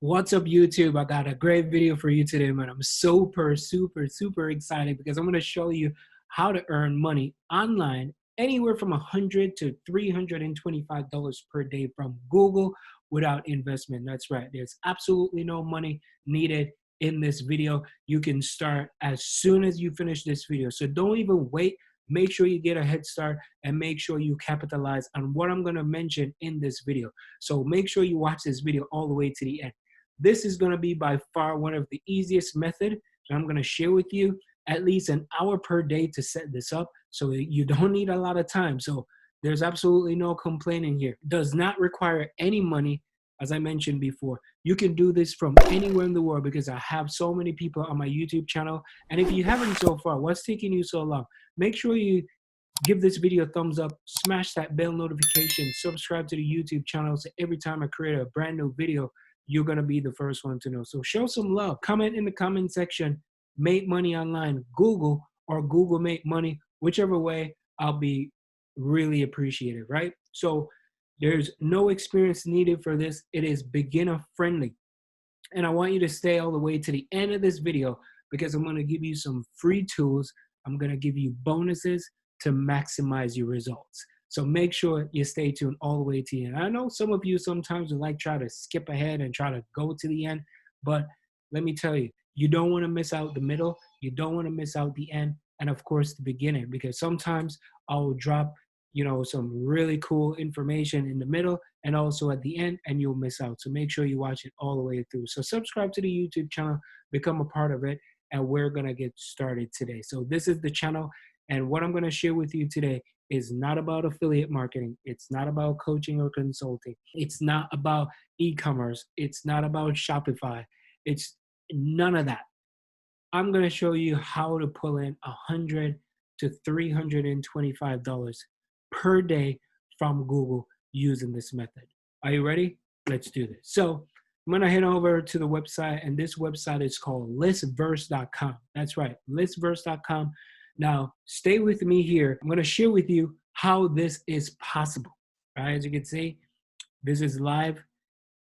What's up, YouTube? I got a great video for you today, man. I'm super excited because I'm going to show you how to earn money online anywhere from $100 to $325 per day from Google without investment. That's right. There's absolutely no money needed in this video. You can start as soon as you finish this video. So don't even wait. Make sure you get a head start and make sure you capitalize on what I'm going to mention in this video. So make sure you watch this video all the way to the end. This is going to be by far one of the easiest methods. I'm going to share with you at least an hour per day to set this up. So you don't need a lot of time. So there's absolutely no complaining here. It does not require any money. As I mentioned before, you can do this from anywhere in the world because I have so many people on my YouTube channel. And if you haven't so far, what's taking you so long? Make sure you give this video a thumbs up, smash that bell notification, subscribe to the YouTube channel so every time I create a brand new video, you're going to be the first one to know. So show some love. Comment in the comment section, make money online, Google or Google make money, whichever way, I'll be really appreciated, right? So there's no experience needed for this. It is beginner friendly. And I want you to stay all the way to the end of this video because I'm going to give you some free tools. I'm going to give you bonuses to maximize your results. So make sure you stay tuned all the way to the end. I know some of you sometimes would like try to skip ahead and try to go to the end, but let me tell you, you don't want to miss out the middle. You don't want to miss out the end. And of course, the beginning, because sometimes I'll drop, some really cool information in the middle and also at the end, and you'll miss out. So make sure you watch it all the way through. So subscribe to the YouTube channel, become a part of it, and we're going to get started today. So this is the channel. And what I'm going to share with you today is not about affiliate marketing. It's not about coaching or consulting. It's not about e-commerce. It's not about Shopify. It's none of that. I'm going to show you how to pull in $100 to $325 per day from Google using this method. Are you ready? Let's do this. So I'm going to head over to the website, and this website is called listverse.com. That's right, listverse.com. Now, stay with me here. I'm going to share with you how this is possible. Right? As you can see, this is live,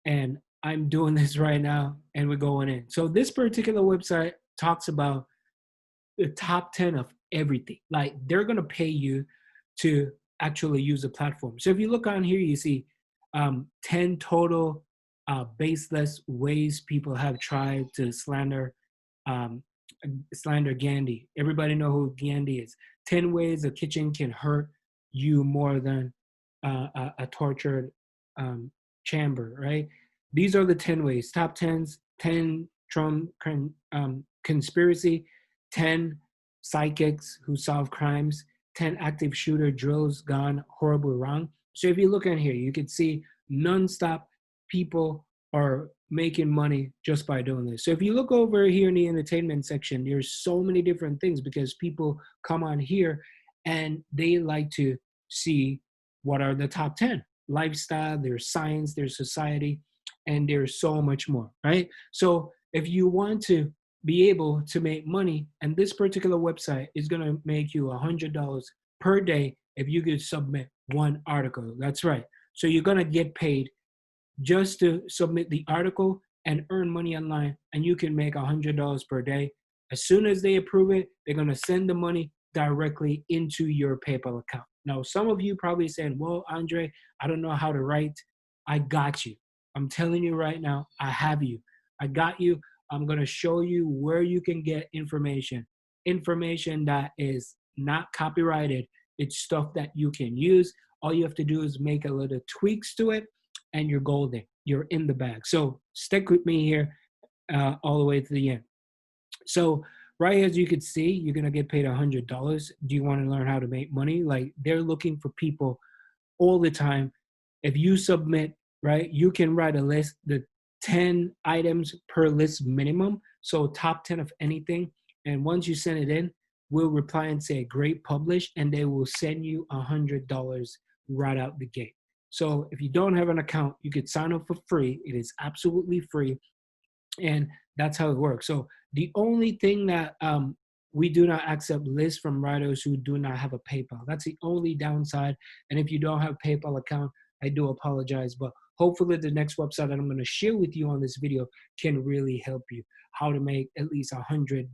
and I'm doing this right now, and we're going in. So this particular website talks about the top 10 of everything. Like, they're going to pay you to actually use the platform. So if you look on here, you see 10 total baseless ways people have tried to slander Gandhi. Everybody know who Gandhi is. 10 ways a kitchen can hurt you more than a tortured chamber, right? These are the 10 ways. Top 10s, 10 Trump conspiracy, 10 psychics who solve crimes, 10 active shooter drills gone horribly wrong. So if you look in here, you can see nonstop people are making money just by doing this. So if you look over here in the entertainment section, there's so many different things because people come on here and they like to see what are the top 10. Lifestyle, there's science, there's society, and there's so much more, right? So if you want to be able to make money, and this particular website is going to make you $100 per day if you could submit one article. That's right. So you're going to get paid just to submit the article and earn money online, and you can make $100 per day. As soon as they approve it, they're going to send the money directly into your PayPal account. Now, some of you probably saying, well, Andre, I don't know how to write. I got you. I'm telling you right now, I have you. I got you. I'm going to show you where you can get information that is not copyrighted. It's stuff that you can use. All you have to do is make a little tweaks to it, and you're golden. You're in the bag. So stick with me here all the way to the end. So right as you can see, you're going to get paid $100. Do you want to learn how to make money? Like, they're looking for people all the time. If you submit, right, you can write a list, the 10 items per list minimum. So top 10 of anything. And once you send it in, we'll reply and say great, publish, and they will send you $100 right out the gate. So if you don't have an account, you could sign up for free. It is absolutely free. And that's how it works. So the only thing that we do not accept lists from writers who do not have a PayPal. That's the only downside. And if you don't have a PayPal account, I do apologize, but hopefully the next website that I'm going to share with you on this video can really help you how to make at least $100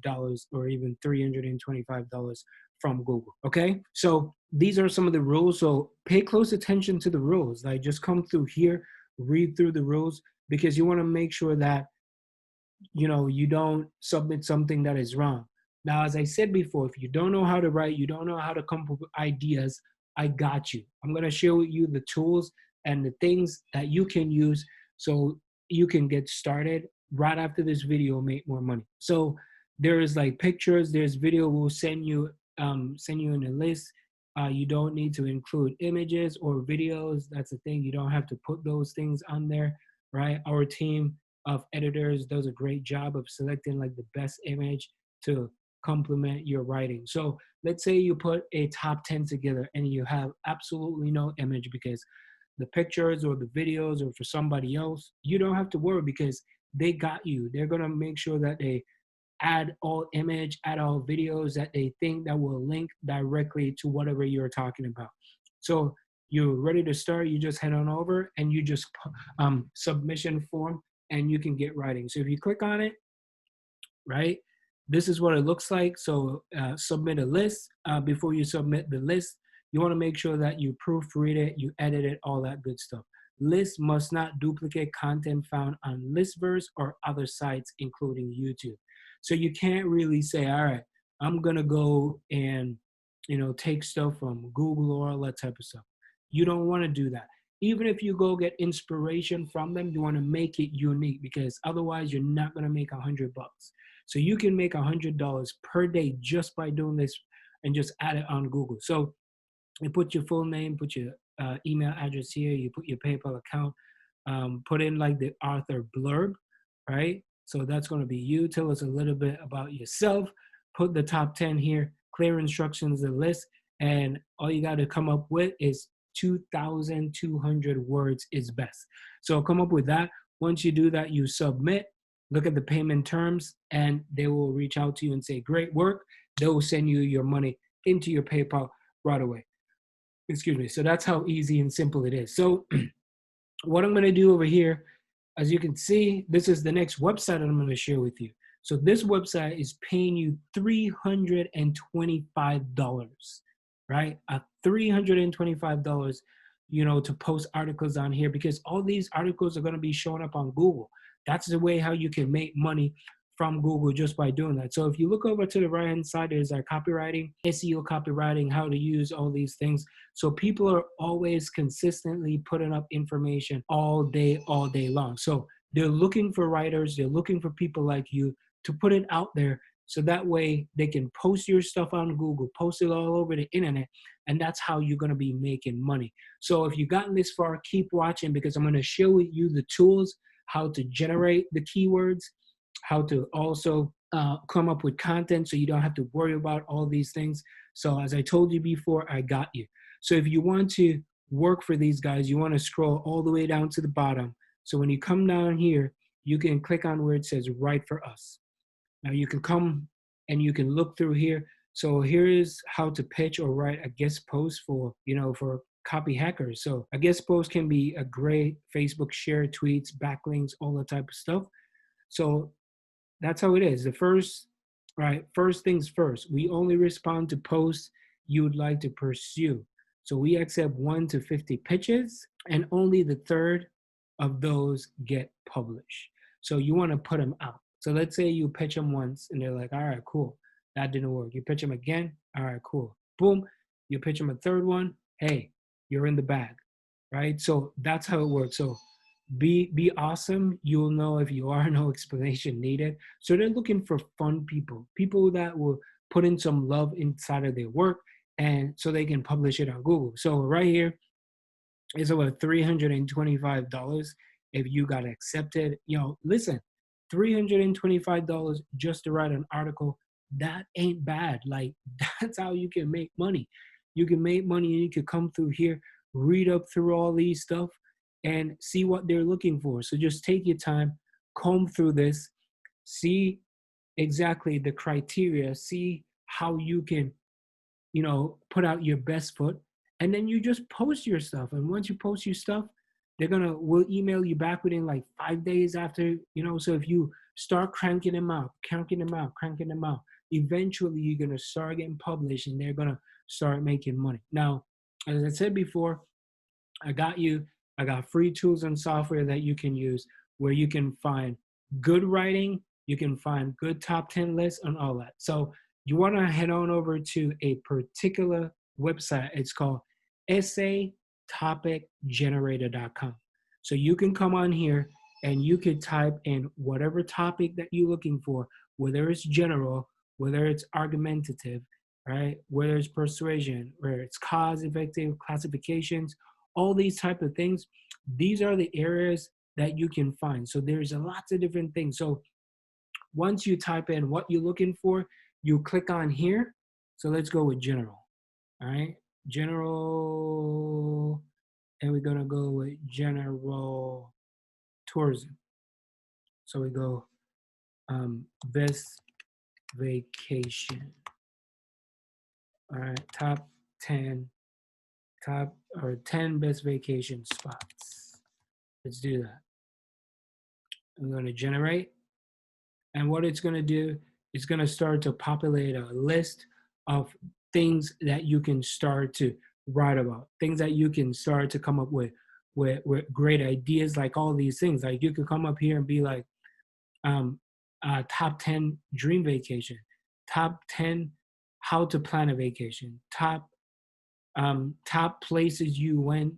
or even $325 from Google. Okay, so these are some of the rules. So pay close attention to the rules. Like, just come through here, read through the rules, because you want to make sure that you don't submit something that is wrong. Now, as I said before, if you don't know how to write, you don't know how to come up with ideas, I got you. I'm going to share with you the tools and the things that you can use so you can get started right after this video, make more money. So there is like pictures, there's video. We'll send you in a list. You don't need to include images or videos. That's the thing. You don't have to put those things on there, right? Our team of editors does a great job of selecting like the best image to complement your writing. So let's say you put a top 10 together and you have absolutely no image because the pictures or the videos or for somebody else, you don't have to worry because they got you. They're going to make sure that they add all image, add all videos that they think that will link directly to whatever you're talking about. So you're ready to start, you just head on over and you just submission form and you can get writing. So if you click on it, right, this is what it looks like. So submit a list. Before you submit the list, you want to make sure that you proofread it, you edit it, all that good stuff. List must not duplicate content found on Listverse or other sites, including YouTube. So you can't really say, all right, I'm going to go and, take stuff from Google or all that type of stuff. You don't want to do that. Even if you go get inspiration from them, you want to make it unique because otherwise you're not going to make $100. So you can make $100 per day just by doing this and just add it on Google. So you put your full name, put your email address here, you put your PayPal account, put in like the author blurb, right? So that's going to be you. Tell us a little bit about yourself. Put the top 10 here, clear instructions, the list, and all you got to come up with is 2,200 words is best. So come up with that. Once you do that, you submit, look at the payment terms, and they will reach out to you and say, great work. They will send you your money into your PayPal right away. Excuse me. So that's how easy and simple it is. So what I'm going to do over here, as you can see, this is the next website that I'm going to share with you. So this website is paying you $325, right? $325, to post articles on here because all these articles are going to be showing up on Google. That's the way how you can make money from Google just by doing that. So if you look over to the right hand side, there's our copywriting, SEO copywriting, how to use all these things. So people are always consistently putting up information all day long. So they're looking for writers, they're looking for people like you to put it out there so that way they can post your stuff on Google, post it all over the internet, and that's how you're going to be making money. So if you've gotten this far, keep watching because I'm going to share with you the tools, how to generate the keywords, how to also come up with content so you don't have to worry about all these things. So as I told you before, I got you. So if you want to work for these guys, you want to scroll all the way down to the bottom. So when you come down here, you can click on where it says write for us. Now you can come and you can look through here. So here is how to pitch or write a guest post for, for copy hackers. So a guest post can be a great Facebook share, tweets, backlinks, all that type of stuff. So that's how it is. First things first, we only respond to posts you would like to pursue. So we accept 1 to 50 pitches and only the third of those get published. So you want to put them out. So let's say you pitch them once and they're like, all right, cool. That didn't work. You pitch them again. All right, cool. Boom. You pitch them a third one. Hey, you're in the bag, right? So that's how it works. So be awesome. You'll know if you are, no explanation needed. So they're looking for fun people that will put in some love inside of their work and so they can publish it on Google. So right here is about $325 if you got accepted. Listen, $325 just to write an article, that ain't bad. Like, that's how you can make money. You can make money and you can come through here, read up through all these stuff and see what they're looking for. So just take your time, comb through this, see exactly the criteria, see how you can, put out your best foot, and then you just post your stuff. And once you post your stuff, we'll email you back within like 5 days after, so if you start cranking them out, cranking them out, eventually you're gonna start getting published and they're gonna start making money. Now, as I said before, I got you. I got free tools and software that you can use where you can find good writing, you can find good top 10 lists and all that. So you want to head on over to a particular website. It's called essaytopicgenerator.com. So you can come on here and you could type in whatever topic that you're looking for, whether it's general, whether it's argumentative, right? Whether it's persuasion, whether it's cause effective classifications, all these type of things. These are the areas that you can find. So there's a lots of different things. So once you type in what you're looking for, you click on here. So let's go with general. All right, general, and we're gonna go with general tourism. So we go best vacation. All right, top 10 best vacation spots. Let's do that. I'm going to generate, and what it's going to do is going to start to populate a list of things that you can start to write about, things that you can start to come up with great ideas, like all these things. Like you could come up here and be like, top 10 dream vacation, top 10 how to plan a vacation, top places you went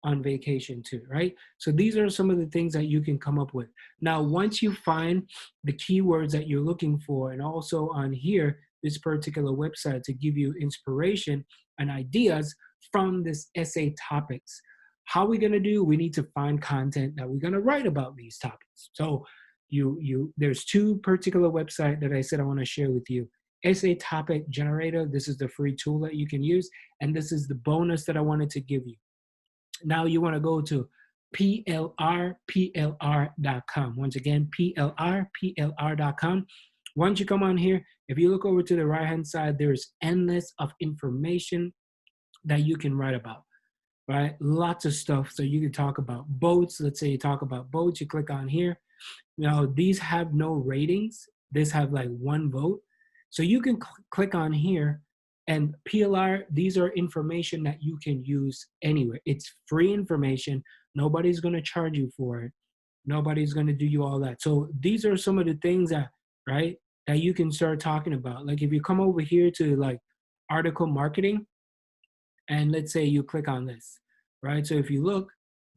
on vacation to, right? So these are some of the things that you can come up with. Now, once you find the keywords that you're looking for, and also on here, this particular website to give you inspiration and ideas from this essay topics, how are we gonna do? We need to find content that we're gonna write about these topics. So there's two particular websites that I said I wanna share with you. Essay topic generator, this is the free tool that you can use, and this is the bonus that I wanted to give you. Now you want to go to plrplr.com. Once again, plrplr.com. Once you come on here, if you look over to the right hand side, there's endless of information that you can write about, right? Lots of stuff. So you can talk about boats. Let's say you talk about boats, you click on here. Now these have no ratings. This have like 1 vote. So you can click on here, and PLR, these are information that you can use anywhere. It's free information. Nobody's going to charge you for it. Nobody's going to do you all that. So these are some of the things that, right, that you can start talking about. Like if you come over here to like article marketing, and let's say you click on this, right? So if you look,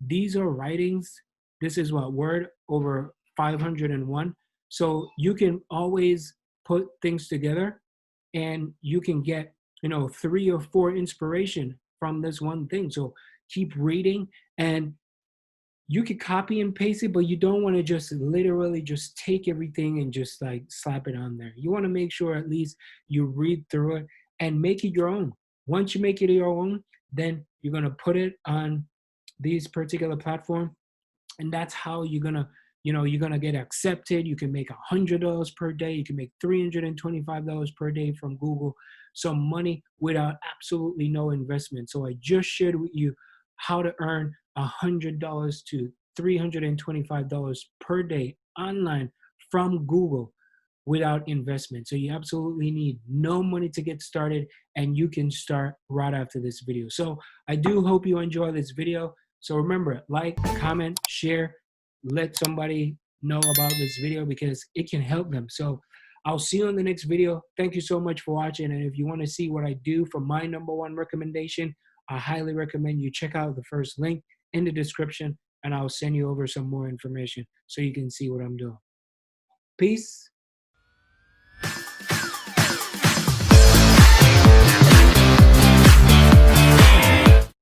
these are writings. This is what, word over 501. So you can always put things together, and you can get 3 or 4 inspiration from this one thing. So keep reading, and you could copy and paste it, but you don't want to just literally just take everything and just like slap it on there. You want to make sure at least you read through it and make it your own. Once you make it your own, then you're going to put it on these particular platform, and that's how you're gonna get accepted. You can make $100 per day. You can make $325 per day from Google, some money without absolutely no investment. So I just shared with you how to earn $100 to $325 per day online from Google without investment. So you absolutely need no money to get started, and you can start right after this video. So I do hope you enjoy this video. So remember, like, comment, share, let somebody know about this video because it can help them. So I'll see you in the next video. Thank you so much for watching. And if you want to see what I do for my #1 recommendation, I highly recommend you check out the first link in the description, and I'll send you over some more information so you can see what I'm doing. Peace.